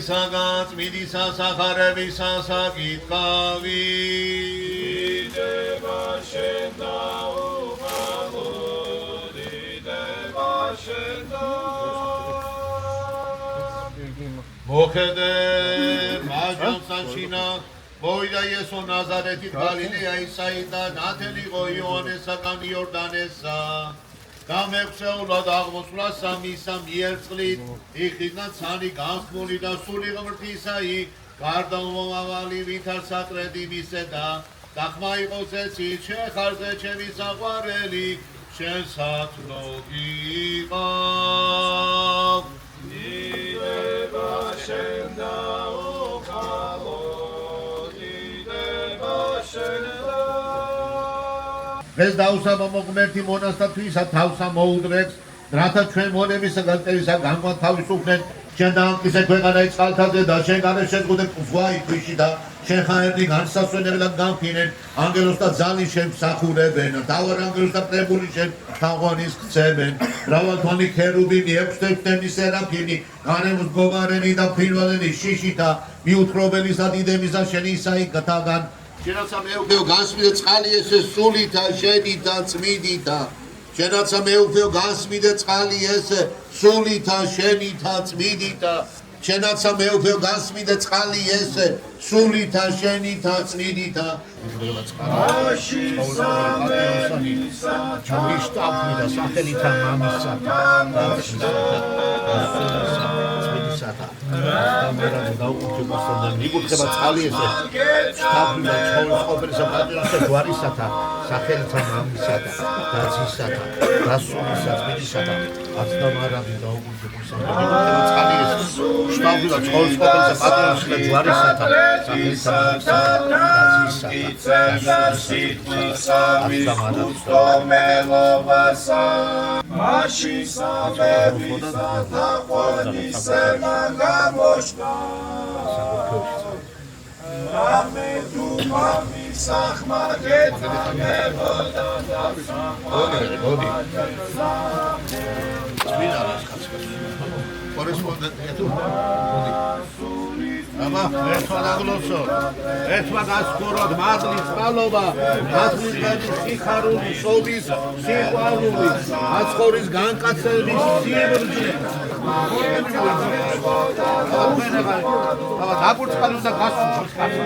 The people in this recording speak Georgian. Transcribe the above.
Isagans midisa sakharebisa sakitkavi deva shenda uhamodi deva shenda mokhede majam sashina moida yeso nazareti galilea isaida natheli go ionesagam iordanesa გამექცეულად აღმოსვლა სამისა მიერწყლით იქიდან ცანი განსმული და სული ღმრთისაი გარდამავალი ვითარ საკრედი მისედა და ხმა იყოს ეცი შეხარზე ჩემი საყვარელი შენ სათნო იყავ დიდება შენ და უხალო დიდება შენ ეს დაუსაბამო ღმერთი მონასტრისათვის თავსა მოუდრებს, რათა ჩვენ მონებისაგან წერისა განვათ თავისუფლდნენ, შენ დაამტკიცე ქვეყანა წყალთაზე და შენ გარეშე შეზღუდე ზღვაი ქვიში და შენ ხაერნი განსასვენებლად გამფრინენ, ანგელოს და ძალის შენ მსახურებენ, დავარ ანგელოს და პრებული შენ თაღვანის ქცევენ, მრავალთვანი ქერუბინი, ექვსთერთმეტი სერაფიმი, გარემოს მდგომარენი და ფრინველენი შიშითა, მიუთხრობელისა დიდებისა შენ ისაიგთაგან შენაცა მეუღეო განსმიდე წყალი ესე სულითა შენითა წმიდითა შენაცა მეუღეო განსმიდე წყალი ესე სულითა შენითა წმიდითა შენაცა მეუღეო განსმიდე წყალი ესე სულითა შენითა წმიდითა აში სამენისა ჩავის შტაფი და სახელითა მამისა ამერად დაუკეთებასა მიგურხება წყალი ესე შტაფი და ცხოვრებისა პატრონისა გვარისათა სახელითა მამისა და დაცისათა დასულისა წმინდისათა აცდამარადი დაუკეთებასა მიგურხება წყალი ესე შტაფი და ცხოვრებისა პატრონისა და გვარისათა სახელითა მამისა და დაცისათა Ashi samevisa taqonise magamoshka Ametu mami sakhmageta nevoda Აბა, ერთმა დაგლოცო. ერთმა გასკუროთ მადლის წყალობა, მადლის სიხარული, სოლის სიყვარული, აცხოვრის განკაცების სიბრძნე. აბა, დაგურწყალი უნდა გასულოს კაცო.